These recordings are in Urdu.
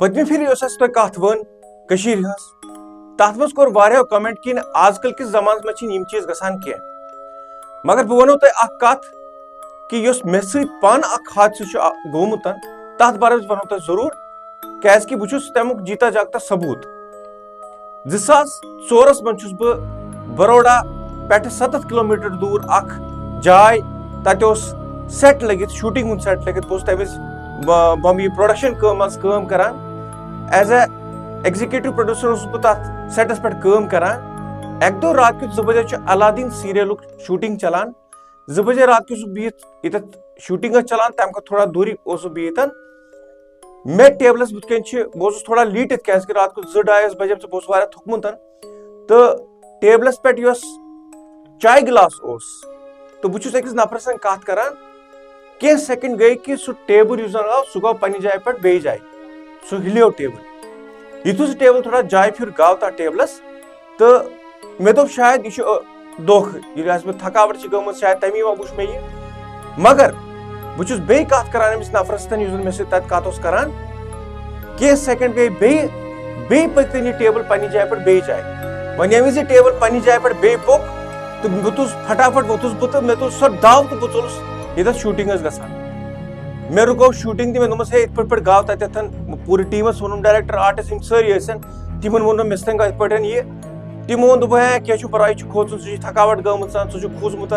پتمہ پھر تہ کت ون کشیر ہنس تات مز کور واریاہو کمنٹ کہ آج کل کس زمانس مز یم چیز گژھان کی مگر بہ ونو تہ اخ کت کہ یس مے سۭتۍ پان اخ حادثہ گومت تتھ بارے ونو تہ ضرور کیاز کہ بہ تمیک جیتا جاگتا ثبوت 2004 من چھس بہ بروڈا پٮ۪ٹھ 7 کلومیٹر دور اخ جاے تتہ سیٹ لگت شوٹنگ ہند سیٹ لگت بہ تمس یہ پروڈکشن کٲم کران ایز اے ایگزیکٹو پروڈیوسر بہ تتھ سیٹس پٮ۪ٹھ کٲم کران اکہ دۄہ رات کیُتھ 2 بجے الادین سیریلُک شوٹنگ چلان 2 بجے رات کیُتھ بہت یتھ شوٹنگ چلان تمہ کھۄتہٕ تھوڑا دوٗرِ اوسُس بہت مے ٹیبلس بُتھ کن بہٕ تھوڑا لیٖٹِتھ کیازِ کہ رات کو 2-2:30 بجے بہٕ واریاہ تھوٚکمُت تہٕ ٹیبلس پٮ۪ٹھ یۄس چاے گلاس اوس تہٕ بہٕ چھُس أکِس نفرس سۭتۍ کتھ کران کینٛہہ سیکنڈ گٔے کہ سُہ ٹیبل یُس زن آو سُہ گوٚو پننہِ جایہِ پٮ۪ٹھ بیٚیہِ جایہِ سُہ ہلیو ٹیبل یُتھُے سُہ ٹیبل تھوڑا جایہِ پھیُر گاو تتھ ٹیبلس تہٕ مےٚ دوٚپ شاید یہِ چھُ دھوکہٕ ییٚلہِ آسہِ مےٚ تھکاوٹ چھِ گٔمٕژ شاید تمی وُچھ مےٚ یہِ مگر بہٕ چھُس بیٚیہِ کتھ کران أمِس نفرس سۭتۍ یُس زن مےٚ سۭتۍ تتہِ کتھ اوس کران کینٛہہ سیکنڈ گٔے بیٚیہِ پٔکۍ یہِ ٹیبل پننہِ جایہِ پٮ۪ٹھ بیٚیہِ جایہِ وۄنۍ ییٚمہِ وِزِ یہِ ٹیبل پننہِ جایہِ پٮ۪ٹھ بیٚیہِ پوٚک تہٕ بہٕ توٚس پھٹافٹ ووٚتھُس بہٕ تہٕ مےٚ تُل سۄ دو تہٕ بہٕ ژوٚلُس ییٚتٮ۪تھ شوٗٹنگ ٲس گژھان مےٚ رُکو شوٗٹنگ تہِ مےٚ دوٚپمس ہے یِتھ پٲٹھۍ گاو تتٮ۪تھ پوٗرٕ ٹیٖمس ووٚنُم ڈایریکٹر آرٹِسٹ یِم سٲری ٲسِن تِمن ووٚنُم مےٚ سۭتۍ گوٚو یِتھ پٲٹھۍ یہِ تِمو ووٚن دوٚپُکھ ہے کینٛہہ چھُنہٕ پرواے یہِ چھُ کھوژُن ژٕ چھُے تھکاوٹ گٔمٕژ ژٕ چھُکھ کھوٗژمُت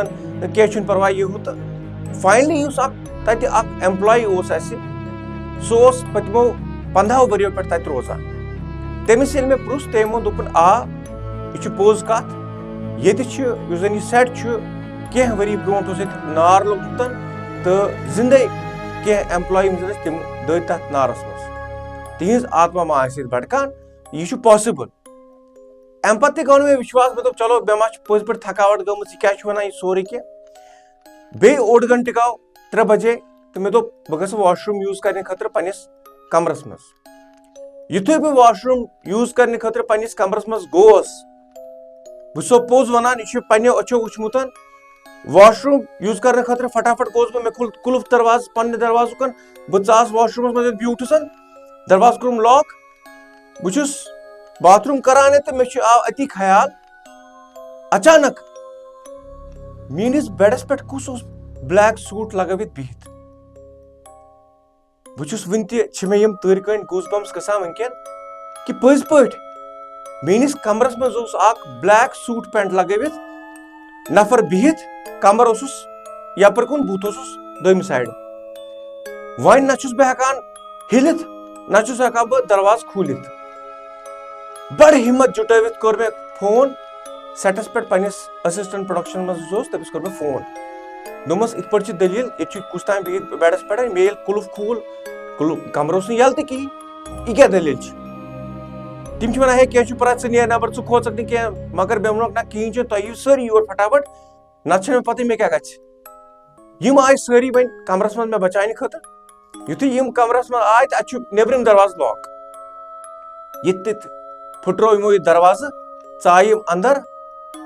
کینٛہہ چھُنہٕ پرواے یہِ ہُہ تہٕ فاینلی یُس تتہِ اکھ ایمپلاے اوس اسہِ سُہ اوس پٔتمو 15 ؤرۍیو پٮ۪ٹھ تتہِ روزان تٔمِس ییٚلہِ مےٚ پرُژھ تٔمۍ ووٚن دوٚپُن آ یہِ چھُ پوٚز کتھ ییٚتہِ چھُ یُس زن یہِ سیٹ چھُ کینٛہہ ؤری برونٛٹھ اوس ییٚتہِ نار لوٚگمُت تہٕ زندے کینٛہہ ایمپلاے یِم زن ٲسۍ تِم دٔدۍ تتھ نارس منٛز تِہنٛز آتما ما آسہِ ییٚتہِ بھٹکان یہِ چھُ پاسِبٕل امہِ پتہٕ تہِ گوٚو نہٕ مےٚ وشواس مےٚ دوٚپ چلو مےٚ ما چھِ پٔزۍ پٲٹھۍ تھکاوٹ گٔمٕژ یہِ کیاہ چھُ ونان یہِ سورُے کینٛہہ بیٚیہِ 1.5 گنٹہٕ گوٚو 3 بجے تہٕ مےٚ دوٚپ بہٕ گژھٕ واش روٗم یوٗز کرنہٕ خٲطرٕ پننِس کمرس منٛز یُتھُے بہٕ واش روٗم یوٗز کرنہٕ خٲطرٕ پننِس کمرس منٛز گوس بہٕ چھُسو پوٚز ونان یہِ چھُ پننیو أچھو وٕچھمُت واش روٗم یوٗز کرنہٕ خٲطرٕ فٹافٹ گوس بہٕ مےٚ کھوٗل قُلف دروازٕ پننہِ دروازُک بہٕ ژاس واش روٗمس منٛز بیوٗٹھُس دروازٕ کوٚرُم لاک بہٕ چھُس باتھ روٗم کران تہٕ مےٚ چھُ آو أتی خیال اچانک میٲنِس بیڈس پٮ۪ٹھ کُس اوس بلیک سوٗٹ لگٲوِتھ بِہِتھ بہٕ چھُس وُنہِ تہِ چھِ مےٚ یِم تۭرِ کٔنۍ گوٗز بمپس گژھان وٕنکیٚن کہِ پٔزۍ پٲٹھۍ میٲنِس کمرس منٛز اوس اکھ بلیک سوٗٹ پینٹ لگٲوِتھ نفر بِہِتھ کمر اوسُس یپٲرۍ کُن بُتھ اوسُس دوٚیمہِ سایڈٕ وۄنۍ نہ چھُس بہٕ ہٮ۪کان ہِلِتھ نہ چھُس ہٮ۪کان بہٕ دروازٕ کھوٗلِتھ بڑٕ ہمت جُٹٲوِتھ کوٚر مےٚ فون سیٹس پٮ۪ٹھ پننِس اسسٹنٹ پروڈکشن منٛز یُس اوس تٔمِس کوٚر مےٚ فون دوٚپمس یِتھ پٲٹھۍ چھِ دٔلیٖل ییٚتہِ چھُ کُس تام بِہِتھ بیڈس پٮ۪ٹھ مےٚ ییٚلہِ قُلف کھوٗل کمرٕ اوس نہٕ یَلہٕ تہِ کِہیٖنۍ یہِ کیاہ دٔلیٖل چھِ تِم چھِ ونان ہے کینٛہہ چھُنہٕ پرواے ژٕ نیر نٮ۪بر ژٕ کھوژکھ نہٕ کینٛہہ مگر مےٚ ووٚنُکھ نہ کِہیٖنۍ چھُنہٕ تُہۍ یِیِو سٲری یور فٹافٹ نتہٕ چھنہٕ مےٚ پتہٕ مےٚ کیاہ گژھِ یِم آیہِ سٲری وۄنۍ کمرس منٛز مےٚ بچاونہٕ خٲطرٕ یُتھُے یِم کمرس منٛز آے تہٕ اتہِ چھُ نیبرِم دروازٕ لاک ییٚتہِ تہِ پھٕٹرو یِمو یہِ دروازٕ ژایہِ یِم اندر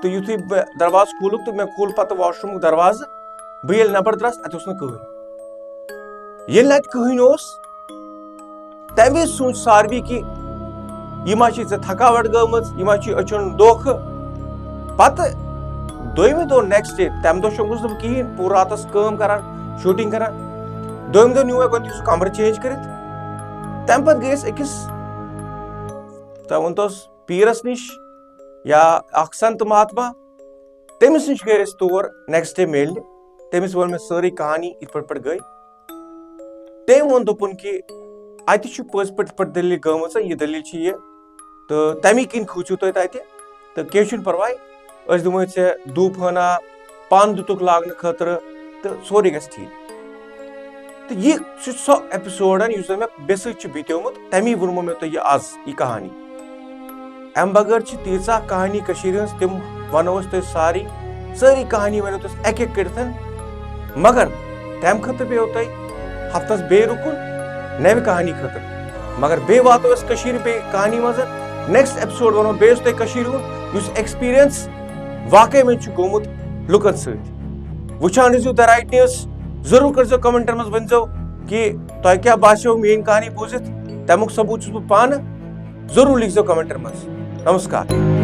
تہٕ یُتھُے مےٚ دروازٕ کھوٗلُکھ تہٕ مےٚ کھوٗل پتہٕ واش روٗمُک دروازٕ بہٕ ییٚلہِ نٮ۪بر درٛاس اتہِ اوس نہٕ کٕہٕنۍ ییٚلہِ نہٕ اتہِ کٕہٕنۍ اوس تمہِ وِزِ سوٗنٛچ ساروی کہِ یہِ ما چھِ ژےٚ تھکاوٹ گٔمٕژ یہِ ما چھُ أچھن دھوکہٕ پتہٕ دوٚیمہِ دۄہ نیکسٹ ڈے تمہِ دۄہ شۄنٛگُس نہٕ بہٕ کِہیٖنۍ پوٗرٕ راتس کٲم کران شوٗٹنگ کران دوٚیمہِ دۄہ نیوٗ مےٚ گۄڈٕنیتھٕے سُہ کمرٕ چینج کٔرِتھ تمہِ پتہٕ گٔے أسۍ أکِس تۄہہِ ؤنتوس پیٖرس نِش یا اکھ سنت مہاتما تٔمِس نِش گٔے أسۍ تور نیکسٹ ڈے میلنہِ تٔمِس ووٚن مےٚ سٲرٕے کہانی یِتھ پٲٹھۍ گٔے تٔمۍ ووٚن دوٚپُن کہِ اتہِ چھُ پٔزۍ پٲٹھۍ یِتھ پٲٹھۍ دٔلیٖل گٔمٕژ یہِ دٔلیٖل چھِ یہِ تہٕ تمی کِنۍ کھوٗژِو تُہۍ تتہِ تہٕ کینٛہہ چھُنہٕ پرواے أسۍ دِموے ژےٚ دھوٗپ ہٲنا پن دِتُکھ لاگنہٕ خٲطرٕ تہٕ سورُے گژھِ ٹھیٖک تہٕ یہِ چھُ سُہ ایپِسوڈ یُس زن مےٚ بیٚیہِ سۭتۍ چھُ بِتیومُت تمی ووٚنمو مےٚ تۄہہِ یہِ آز یہِ کہانی امہِ بغٲر چھِ تیٖژاہ کہانی کٔشیٖرِ ہٕنٛز تِم ونو أسۍ تۄہہِ سٲری کہانی ونو تۄہہِ اکہِ اکہِ کٔرِتھ مگر تمہِ خٲطرٕ پیٚیو تۄہہِ ہفتس بیٚیہِ رُکُن نوِ کہانی خٲطرٕ مگر بیٚیہِ واتو أسۍ کٔشیٖرِ بیٚیہِ کہانی منٛز نیکسٹ ایپِسوڈ ونو بیٚیہِ اوس تۄہہِ کٔشیٖرِ ہُنٛد یُس ایکسپیٖرینس واقعی منٛز چھُ گوٚمُت لُکن سۭتۍ وٕچھان ٲسِو د رایٹ نیوز ضروٗر کٔرۍزیو کمنٹن منٛز ؤنۍزیو کہ تۄہہِ کیٛاہ باسیو میٲنۍ کہانی بوٗزِتھ تمیُک ثبوٗت چھُس بہٕ پانہٕ ضروٗر لیکھزیو کمنٹن منٛز. نمسکار.